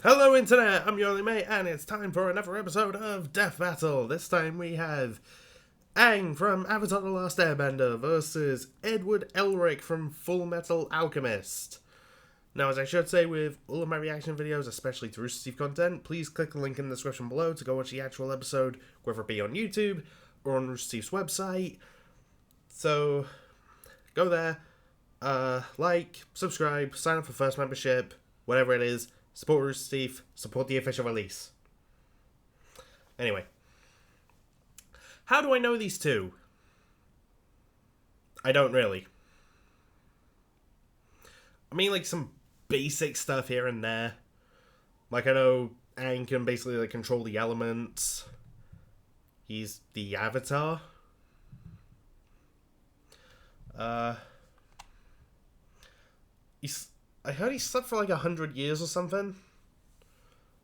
Hello Internet, I'm your only mate, and it's time for another episode of Death Battle. This time we have Aang from Avatar The Last Airbender versus Edward Elric from Full Metal Alchemist. Now, as I should say with all of my reaction videos, especially to Rooster Teeth content, please click the link in the description below to go watch the actual episode, whether it be on YouTube or on Rooster Teeth's website. So, go there, like, subscribe, sign up for first membership, whatever it is. Support Rooster Teeth, support the official release. Anyway. How do I know these two? I don't really. I mean, like, some basic stuff here and there. Like, I know Aang can basically, like, control the elements. He's the Avatar. I heard he slept for like 100 years or something.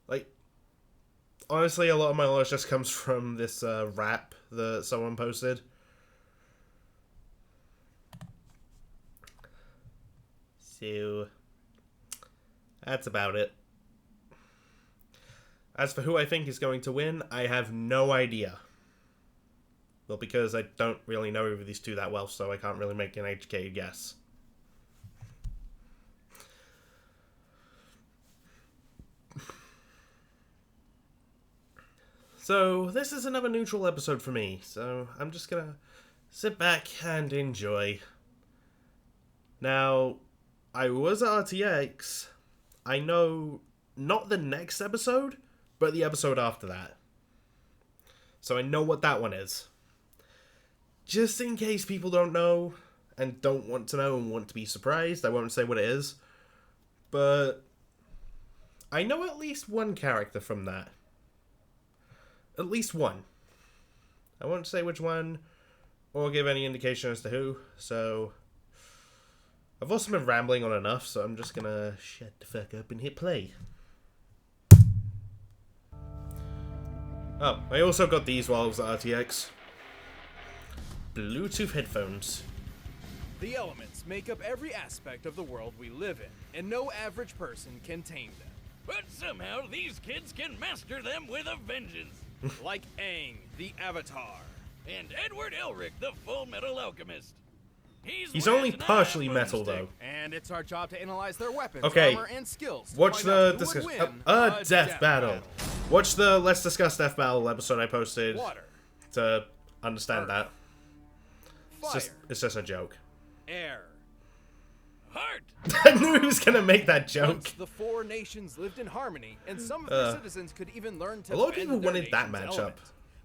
Like, honestly, a lot of my knowledge just comes from this rap that someone posted. So, that's about it. As for who I think is going to win, I have no idea. Well, because I don't really know these two that well, so I can't really make an educated guess. So, this is another neutral episode for me, so I'm just gonna sit back and enjoy. Now, I was at RTX. I know not the next episode, but the episode after that. So I know what that one is. Just in case people don't know, and don't want to know and want to be surprised, I won't say what it is. But I know at least one character from that. At least one. I won't say which one, or give any indication as to who, so I've also been rambling on enough, so I'm just gonna shut the fuck up and hit play. Oh, I also got these while I was at RTX. Bluetooth headphones. The elements make up every aspect of the world we live in, and no average person can tame them. But somehow these kids can master them with a vengeance. Like Aang, the Avatar. And Edward Elric, the Full Metal Alchemist. He's only partially metal, though. And it's our job to analyze their weapons, okay. armor, and skills. Watch the death battle. Watch the Let's Discuss Death Battle episode I posted Water. to understand that. Fire. It's just a joke. Air. Heart. I knew he was gonna make that joke. Once the four nations lived in harmony, and some of their citizens could even learn to a lot of bend people their wanted that nation's matchup. element.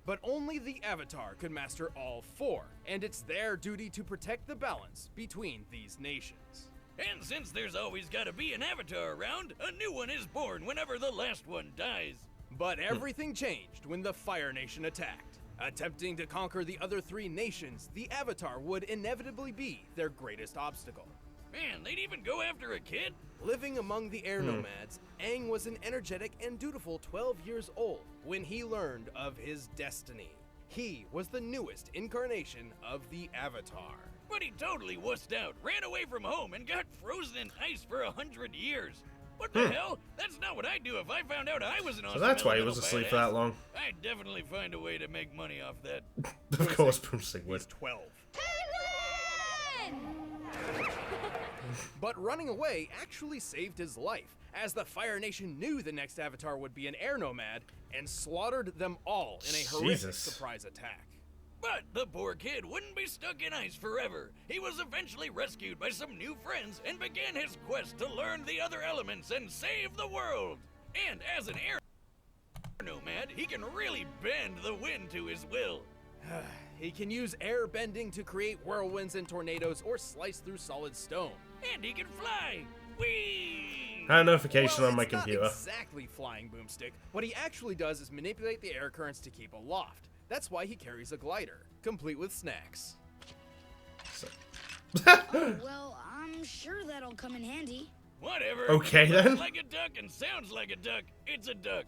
But only the Avatar could master all four, and it's their duty to protect the balance between these nations. And since there's always gotta be an Avatar around, a new one is born whenever the last one dies. But everything changed when the Fire Nation attacked. Attempting to conquer the other three nations, the Avatar would inevitably be their greatest obstacle. Man, they'd even go after a kid? Living among the air nomads, Aang was an energetic and dutiful 12 years old when he learned of his destiny. He was the newest incarnation of the Avatar. But he totally wussed out, ran away from home, and got frozen in ice for 100 years. What the hell? That's not what I'd do if I found out I was an awesome So that's why he elemental was asleep badass. for that long. I'd definitely find a way to make money off that. Of course, Boomstick would. He's 12. But running away actually saved his life, as the Fire Nation knew the next Avatar would be an air nomad and slaughtered them all in a horrific surprise attack. But the poor kid wouldn't be stuck in ice forever. He was eventually rescued by some new friends and began his quest to learn the other elements and save the world. And as an air nomad, he can really bend the wind to his will. He can use air bending to create whirlwinds and tornadoes or slice through solid stone. And he can fly! Whee! I had a notification Well, on my it's not computer. exactly flying, Boomstick. What he actually does is manipulate the air currents to keep aloft. That's why he carries a glider, complete with snacks. Well, I'm sure that'll come in handy. Whatever. Okay, then. Looks like a duck and sounds like a duck. It's a duck.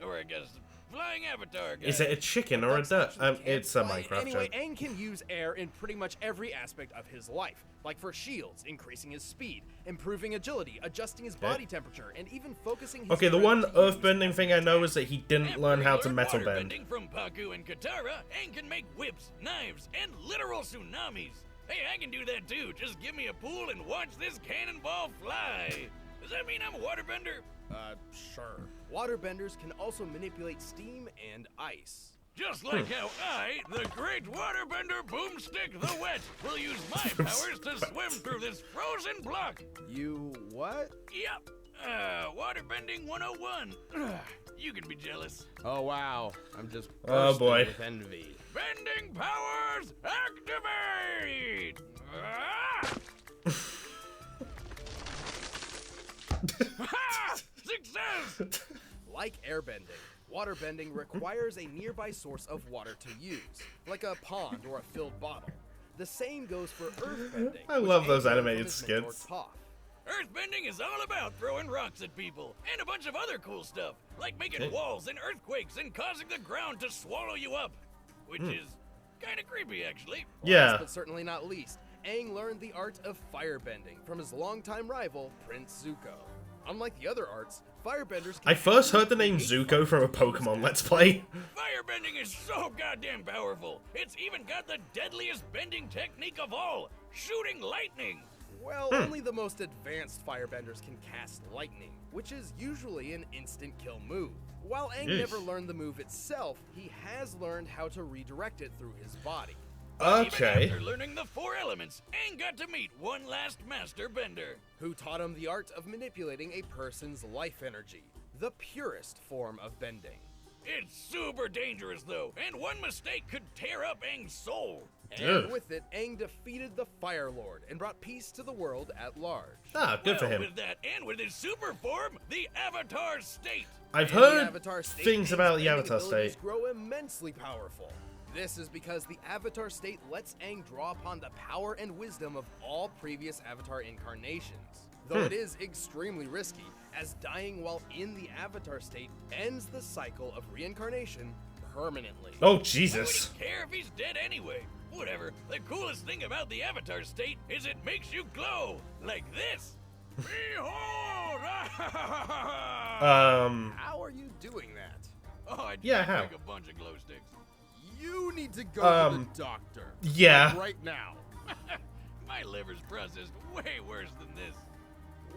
Or I guess flying avatar guy. Is it a chicken or a duck? It's a Minecraft Anyway, joke. Aang can use air in pretty much every aspect of his life. Like for shields, increasing his speed, improving agility, adjusting his body temperature, and even focusing his Okay, the strength one to use earthbending thing I know is that he didn't After learn he how to learned metal bend. waterbending from Paku and Katara, Aang can make whips, knives, and literal tsunamis. Hey, I can do that too. Just give me a pool and watch this cannonball fly. Does that mean I'm a waterbender? Sure. Waterbenders can also manipulate steam and ice. Just like how I, the great waterbender Boomstick the Wet, will use my powers to swim through this frozen block. You what? Yep. Waterbending 101. You can be jealous. Oh wow, I'm just Oh, bursting boy. with envy. Bending powers activate! Ha! Success! Like airbending, waterbending requires a nearby source of water to use, like a pond or a filled bottle. The same goes for earthbending. I which love Aang those learned from animated his mentor, skits. Toph. Earthbending is all about throwing rocks at people, and a bunch of other cool stuff, like making walls and earthquakes and causing the ground to swallow you up. Which is kind of creepy, actually. Yeah. Last but certainly not least, Aang learned the art of firebending from his longtime rival, Prince Zuko. Unlike the other arts, firebenders can I first heard the actually name create Zuko from a Pokemon Let's Play. Firebending is so goddamn powerful. It's even got the deadliest bending technique of all, shooting lightning. Well, only the most advanced firebenders can cast lightning, which is usually an instant kill move. While Aang Yes. never learned the move itself, he has learned how to redirect it through his body. Even Okay. after learning the 4 elements, Aang got to meet one last master bender. Who taught him the art of manipulating a person's life energy, the purest form of bending. It's super dangerous though, and one mistake could tear up Aang's soul. And Ugh. with it, Aang defeated the Fire Lord and brought peace to the world at large. Ah, good for Well, him. with that and with his super form, the Avatar State. I've In the heard Avatar State, things Aang's about the bending Avatar abilities State. grow immensely powerful. This is because the Avatar State lets Aang draw upon the power and wisdom of all previous Avatar incarnations. Though it is extremely risky, as dying while in the Avatar State ends the cycle of reincarnation permanently. Oh, Why would Jesus. he care if he's dead anyway? Whatever. The coolest thing about the Avatar State is it makes you glow like this. Behold! How are you doing that? Oh, I Yeah, drank how? like a bunch of glow sticks. You need to go to the doctor. yeah. Like right now. My liver's processed way worse than this.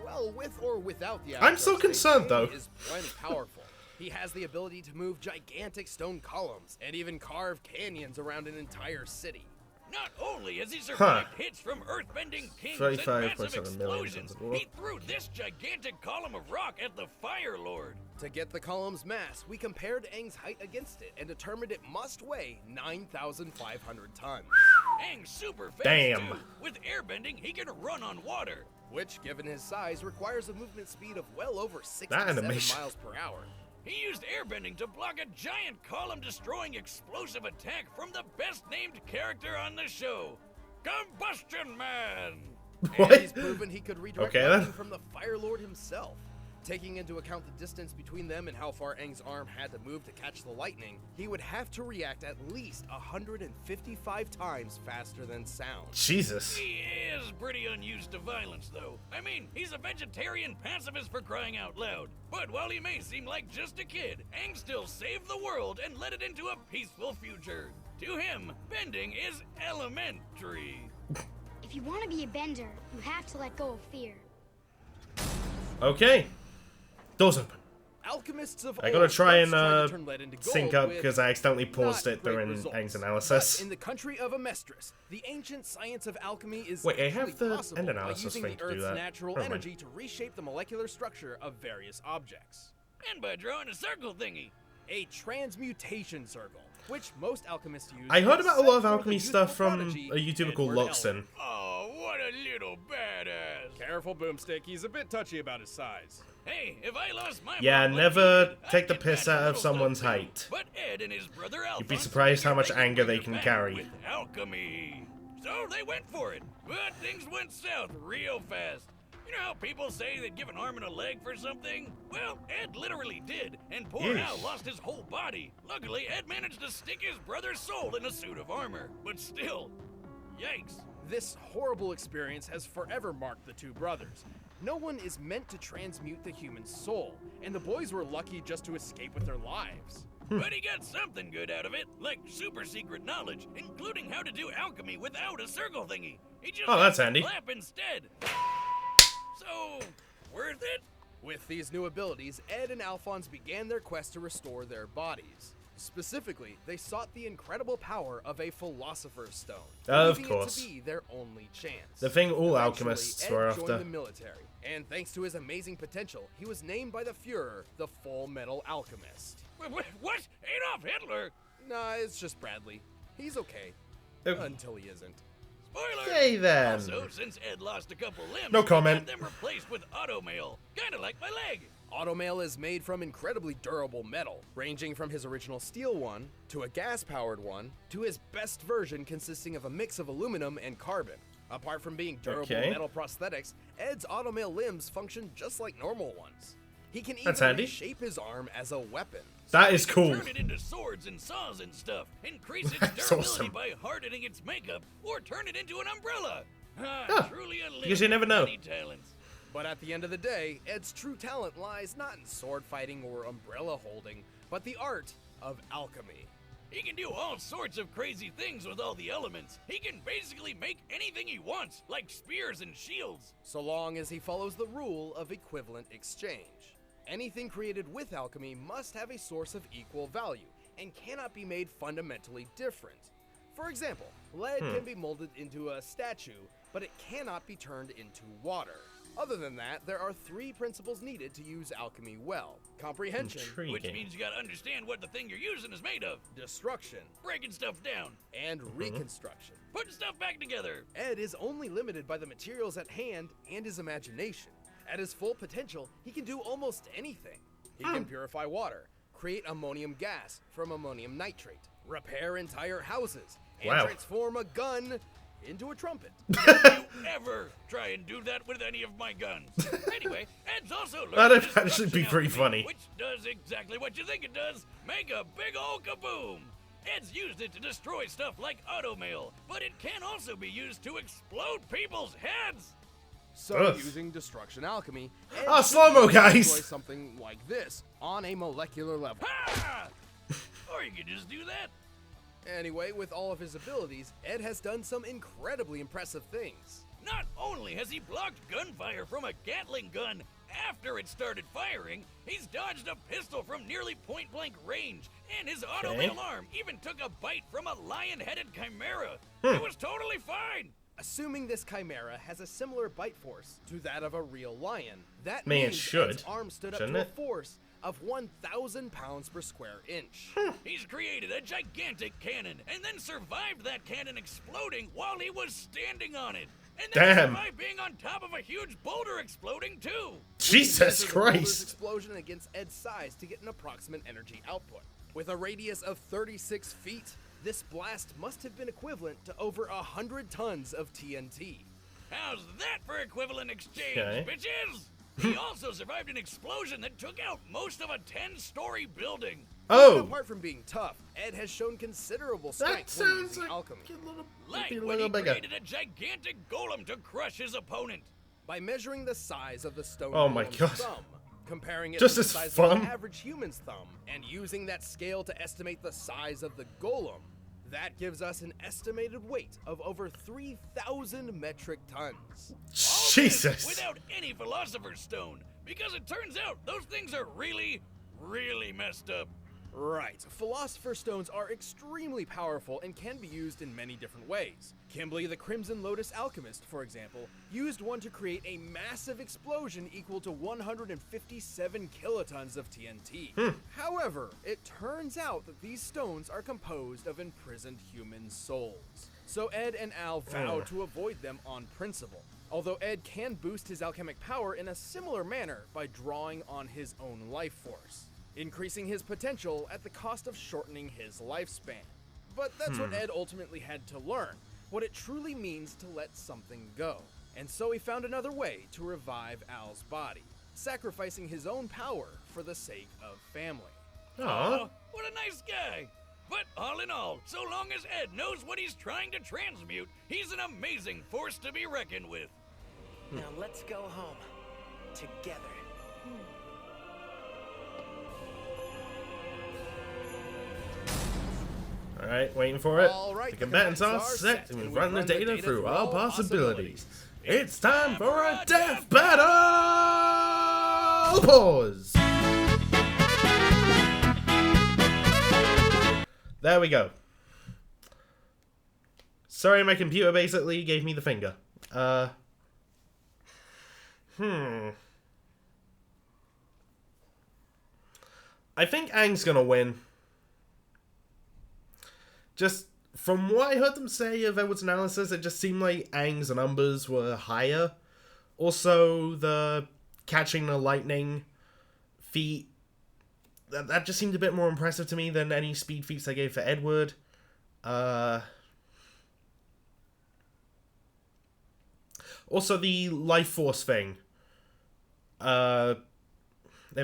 Well, with or without the I'm Avatar so State, concerned, Aang though. is plenty powerful. He has the ability to move gigantic stone columns and even carve canyons around an entire city. Not only has he survived hits from earthbending kings and 35.7 massive million explosions, tons of ore. he threw this gigantic column of rock at the Fire Lord. To get the column's mass, we compared Aang's height against it and determined it must weigh 9,500 tons. Aang's super fast Damn. too. With airbending, he can run on water. Which, given his size, requires a movement speed of well over 67 animation. miles per hour. He used airbending to block a giant column-destroying explosive attack from the best-named character on the show, Combustion Man. What? And he's proven he could redirect Okay, lightning then. from the Fire Lord himself. Taking into account the distance between them and how far Aang's arm had to move to catch the lightning, he would have to react at least 155 times faster than sound. Jesus. He is pretty unused to violence, though. I mean, he's a vegetarian pacifist for crying out loud. But while he may seem like just a kid, Aang still saved the world and led it into a peaceful future. To him, bending is elementary. If you want to be a bender, you have to let go of fear. Okay. Doors open. Alchemists of I gotta old try and once tried to turn lead into sync gold up with because I accidentally paused not it great during results. Aang's analysis. But in the country of Amestris, the ancient science of alchemy is Wait, I have actually the possible end by analysis using thing the to do Earth's that. natural Never mind. energy to reshape the molecular structure of various objects. And by drawing a circle thingy. A transmutation circle, which most alchemists use. I heard about a lot of except for alchemy the stuff youthful from prodigy, a YouTuber called Edward Luxon. Oh, what a little badass. Careful, Boomstick. He's a bit touchy about his size. Hey, if I lost my Yeah, mom like never you did, I'd take the get piss mad out at of those someone's little height. things. But Ed and his brother Alphonse You'd be surprised how much figured anger they bring can it back carry. with alchemy. So they went for it, but things went south real fast. You know how people say they'd give an arm and a leg for something? Well, Ed literally did, and poor Yeesh. Al lost his whole body. Luckily, Ed managed to stick his brother's soul in a suit of armor. But still, yikes. This horrible experience has forever marked the two brothers. No one is meant to transmute the human soul, and the boys were lucky just to escape with their lives. But he got something good out of it, like super secret knowledge, including how to do alchemy without a circle thingy. He just Oh, that's had to handy. clap instead. So, worth it? With these new abilities, Ed and Alphonse began their quest to restore their bodies. Specifically, they sought the incredible power of a Philosopher's Stone, Of believing course. it to be their only chance. The thing all Eventually, alchemists Ed were joined after. the military, and thanks to his amazing potential, he was named by the Fuhrer the Full Metal Alchemist. What? Adolf Hitler? Nah, it's just Bradley. He's okay. Oh. Until he isn't. Spoiler! Yay then. Also, since Ed lost a couple limbs, No comment. they had them replaced with automail. Kinda like my leg. Automail is made from incredibly durable metal, ranging from his original steel one, to a gas-powered one, to his best version consisting of a mix of aluminum and carbon. Apart from being durable Okay. metal prosthetics, Ed's automail limbs function just like normal ones. He can That's even handy. reshape his arm as a weapon. That is cool. Turn it into swords and saws and stuff. Increase its That's durability awesome. by hardening its makeup, or turn it into an umbrella. Ah, Truly a because you never know. many talents. But at the end of the day, Ed's true talent lies not in sword fighting or umbrella holding, but the art of alchemy. He can do all sorts of crazy things with all the elements. He can basically make anything he wants, like spears and shields. So long as he follows the rule of equivalent exchange. Anything created with alchemy must have a source of equal value and cannot be made fundamentally different. For example, lead can be molded into a statue, but it cannot be turned into water. Other than that, there are three principles needed to use alchemy well: comprehension, Intriguing. Which means you gotta understand what the thing you're using is made of. destruction, Breaking stuff down, and reconstruction. putting stuff back together. Ed is only limited by the materials at hand and his imagination. At his full potential, he can do almost anything. He can purify water, create ammonium gas from ammonium nitrate, repair entire houses, and Wow. transform a gun into a trumpet. You ever try and do that with any of my guns? Anyway, Ed's also learned That'd destruction actually be pretty alchemy, funny. which does exactly what you think it does: make a big ol' kaboom. Ed's used it to destroy stuff like automail, but it can also be used to explode people's heads. So, Ugh. using destruction alchemy, Ed Ah, should slow-mo, be able to guys! destroy something like this on a molecular level. Ha! Or you could just do that. Anyway, with all of his abilities, Ed has done some incredibly impressive things. Not only has he blocked gunfire from a Gatling gun after it started firing, he's dodged a pistol from nearly point-blank range, and his automail arm even took a bite from a lion-headed chimera. It was totally fine. Assuming this chimera has a similar bite force to that of a real lion, that I mean, it means should, Ed's arm stood up shouldn't to a it? force of 1,000 pounds per square inch. He's created a gigantic cannon and then survived that cannon exploding while he was standing on it. And then Damn. survived being on top of a huge boulder exploding too. Jesus Measure the boulder's Christ. explosion against Ed's size to get an approximate energy output. With a radius of 36 feet, this blast must have been equivalent to over 100 tons of TNT. How's that for equivalent exchange, Okay. bitches? He also survived an explosion that took out most of a 10-story building. And Oh, apart from being tough, Ed has shown considerable that strength when sounds using like alchemy. a little, Like maybe a when little he bigger. created a gigantic golem to crush his opponent. By measuring the size of the stone Oh my golem's God. thumb, comparing it Just to the his size thumb? of an average human's thumb, and using that scale to estimate the size of the golem, that gives us an estimated weight of over 3,000 metric tons. All this Jesus. without any Philosopher's Stone, because it turns out those things are really, really messed up. Right, Philosopher's Stones are extremely powerful and can be used in many different ways. Kimberly the Crimson Lotus Alchemist, for example, used one to create a massive explosion equal to 157 kilotons of TNT. However, it turns out that these stones are composed of imprisoned human souls. So Ed and Al vow to avoid them on principle. Although Ed can boost his alchemic power in a similar manner by drawing on his own life force, increasing his potential at the cost of shortening his lifespan. But that's what Ed ultimately had to learn, what it truly means to let something go. And so he found another way to revive Al's body, sacrificing his own power for the sake of family. Aww. What a nice guy! But all in all, so long as Ed knows what he's trying to transmute, he's an amazing force to be reckoned with. Now let's go home. Together. Alright, waiting for it. All right, The combatants are set, and we've run the data through all possibilities. It's time for a death battle! Pause! There we go. Sorry, my computer basically gave me the finger. I think Aang's gonna win. Just from what I heard them say of Edward's analysis, it just seemed like Aang's numbers were higher. Also, the catching the lightning feat, that just seemed a bit more impressive to me than any speed feats I gave for Edward. Also, the life force thing. They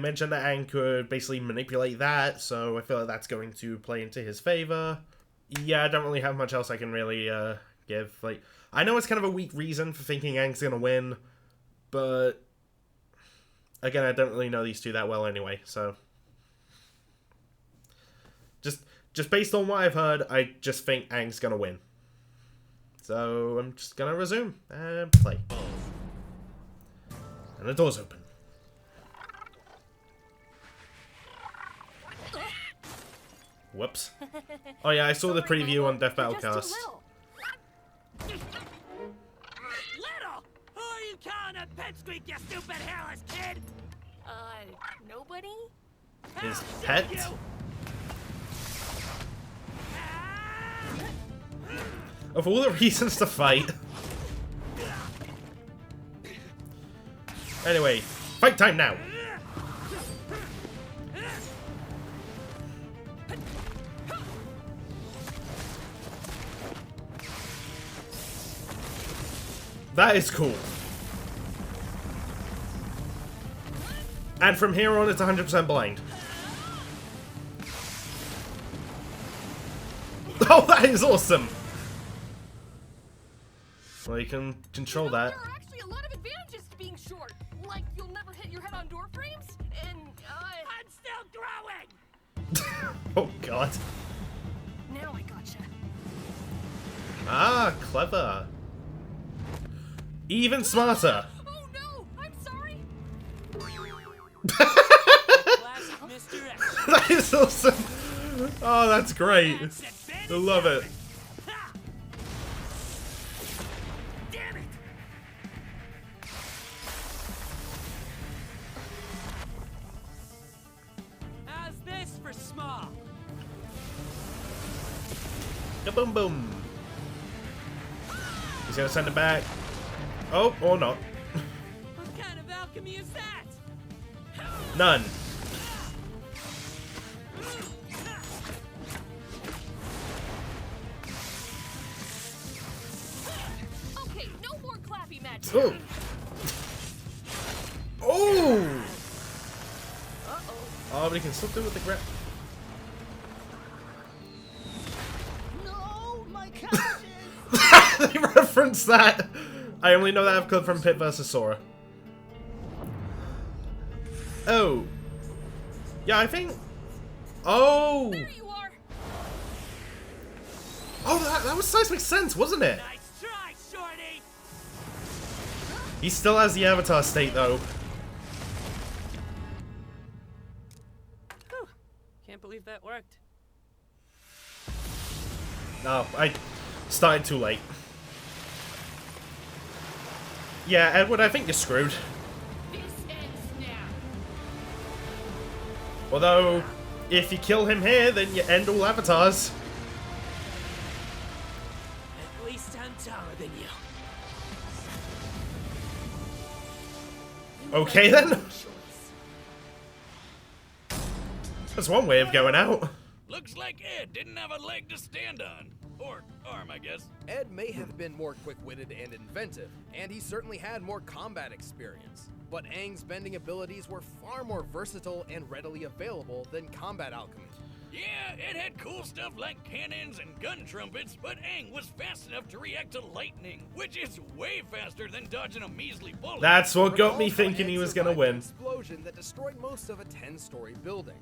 mentioned that Aang could basically manipulate that, so I feel like that's going to play into his favor. Yeah, I don't really have much else I can really give. Like, I know it's kind of a weak reason for thinking Aang's gonna win, but again, I don't really know these two that well anyway, so just based on what I've heard, I just think Aang's gonna win. So I'm just gonna resume and play. And the door's open. Whoops. Oh yeah, I saw the preview on Death Battlecast. Little? Who are you calling a pipsqueak, you stupid hairless kid? Nobody? His pet? Of all the reasons to fight. Anyway, fight time now! That is cool. And from here on, it's 100% blind. Oh, that is awesome! Well, you can control that. There are actually a lot of advantages to being short. Like, you'll never hit your head on door frames, and, I'm still growing! Oh, God. Now I gotcha. Ah, clever. Even smarter. Oh, no! I'm sorry! Classic misdirection. That is awesome. Oh, that's great. I love it. Damn it! How's this for small? Boom, boom. He's gonna send it back. Oh, or not. What kind of alchemy is that? None. Okay, no more clappy magic. Oh. Oh. Oh, but he can still do it with the grab. No, my couches! They reference that. I only know that clip from Pit vs. Sora. Oh. Yeah, I think... Oh. There you are. Oh, that was Seismic Sense, wasn't it? Nice try, Shorty! He still has the Avatar state, though. Whew. Can't believe that worked. No, I started too late. Yeah, Edward, I think you're screwed. This ends now. Although, if you kill him here, then you end all avatars. At least I'm taller than you. Okay, then. That's one way of going out. Looks like Ed didn't have a leg to stand on. Or arm, I guess. Ed may have been more quick-witted and inventive, and he certainly had more combat experience. But Aang's bending abilities were far more versatile and readily available than combat alchemy. Yeah, it had cool stuff like cannons and gun trumpets, but Aang was fast enough to react to lightning, which is way faster than dodging a measly bullet. That's what got me Recall how thinking he Ed was gonna survived win. an explosion that destroyed most of a 10-story building.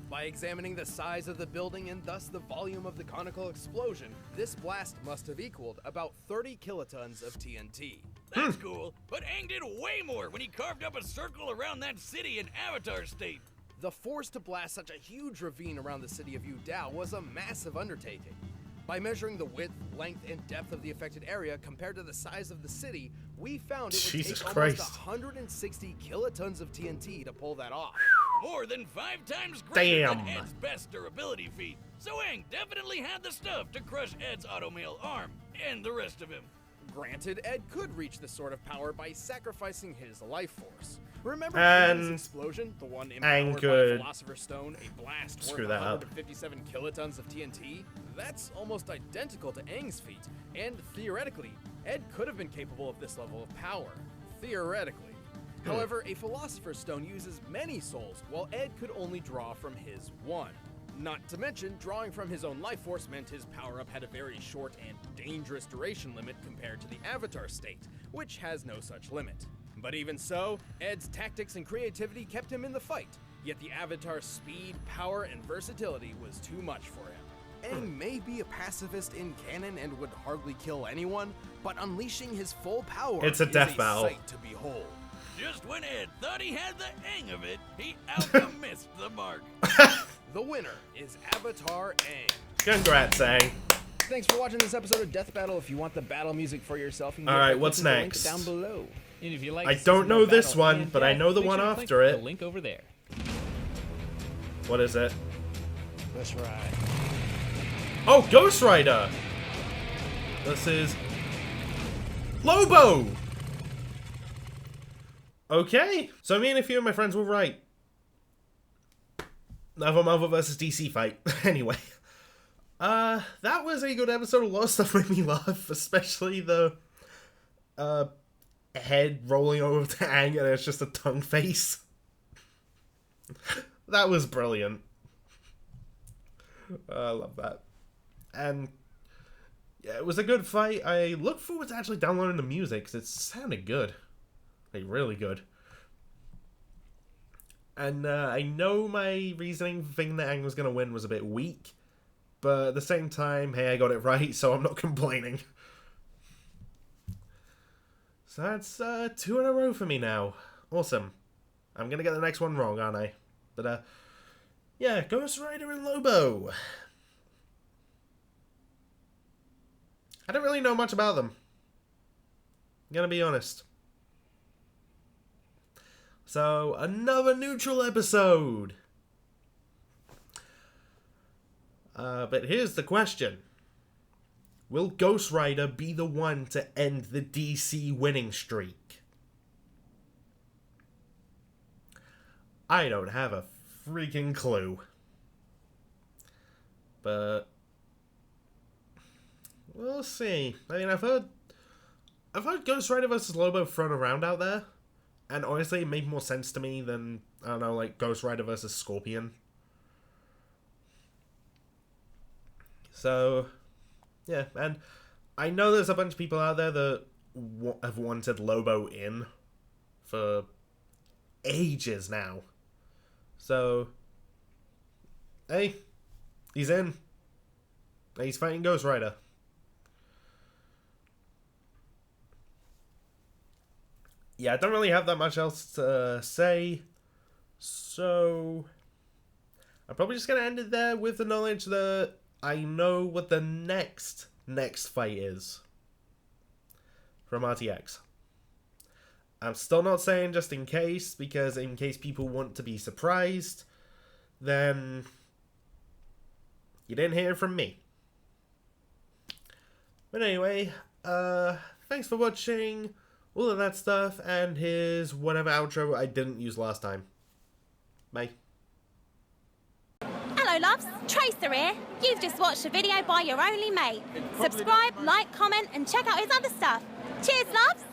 By examining the size of the building and thus the volume of the conical explosion, this blast must have equaled about 30 kilotons of TNT. That's cool, but Aang did way more when he carved up a circle around that city in Avatar State. The force to blast such a huge ravine around the city of Yu Dao was a massive undertaking. By measuring the width, length, and depth of the affected area compared to the size of the city, we found it would Jesus take Christ. almost 160 kilotons of TNT to pull that off. More than 5 times greater than Damn. Ed's best durability feat. So Aang definitely had the stuff to crush Ed's automail arm, and the rest of him. Granted, Ed could reach this sort of power by sacrificing his life force. Remember And Aang's explosion, the one Aang empowered by could Philosopher's Stone, a blast screw worth that up. 157 kilotons of TNT? That's almost identical to Aang's feat, and theoretically, Ed could have been capable of this level of power. Theoretically. However, a Philosopher's Stone uses many souls, while Ed could only draw from his one. Not to mention, drawing from his own life force meant his power-up had a very short and dangerous duration limit compared to the Avatar state, which has no such limit. But even so, Ed's tactics and creativity kept him in the fight, yet the Avatar's speed, power, and versatility was too much for him. Aang may be a pacifist in canon and would hardly kill anyone, but unleashing his full power It's a death is battle. sight to behold. Just when Ed thought he had the hang of it, he out-missed the mark. The winner is Avatar Aang. Congrats, Aang. Thanks for watching this episode of Death Battle. If you want the battle music for yourself, you can All right, by what's clicking the link next? down below. And if you like I to see don't some know more this battle one, and but I death, know the make one sure to click after it. The link over there. What is it? That's right. Oh, Ghost Rider! This is Lobo! Okay, so me and a few of my friends were right. Another Marvel vs. DC fight. Anyway. That was a good episode. A lot of stuff made me laugh, especially the head rolling over to Aang and it's just a tongue face. That was brilliant. I love that. And yeah, it was a good fight. I look forward to actually downloading the music because it sounded good. Like, really good. And I know my reasoning for thinking that Aang was going to win was a bit weak. But at the same time, hey, I got it right, so I'm not complaining. So that's 2 in a row for me now. Awesome. I'm going to get the next one wrong, aren't I? But, yeah, Ghost Rider and Lobo. I don't really know much about them. I'm gonna be honest. So, another neutral episode. But here's the question. Will Ghost Rider be the one to end the DC winning streak? I don't have a freaking clue. But we'll see. I mean, I've heard Ghost Rider vs. Lobo thrown around out there, and honestly, it made more sense to me than, I don't know, like Ghost Rider vs. Scorpion. So, yeah, and I know there's a bunch of people out there that have wanted Lobo in for ages now. So, hey, he's in. He's fighting Ghost Rider. Yeah, I don't really have that much else to say. So, I'm probably just going to end it there with the knowledge that I know what the next fight is from RTX. I'm still not saying just in case, because in case people want to be surprised, then you didn't hear it from me. But anyway, thanks for watching, all of that stuff, and here's whatever outro I didn't use last time. Bye. Hello, Hello, loves. Tracer here. You've just watched a video by your only mate. Subscribe, like, comment, and check out his other stuff. Cheers, loves.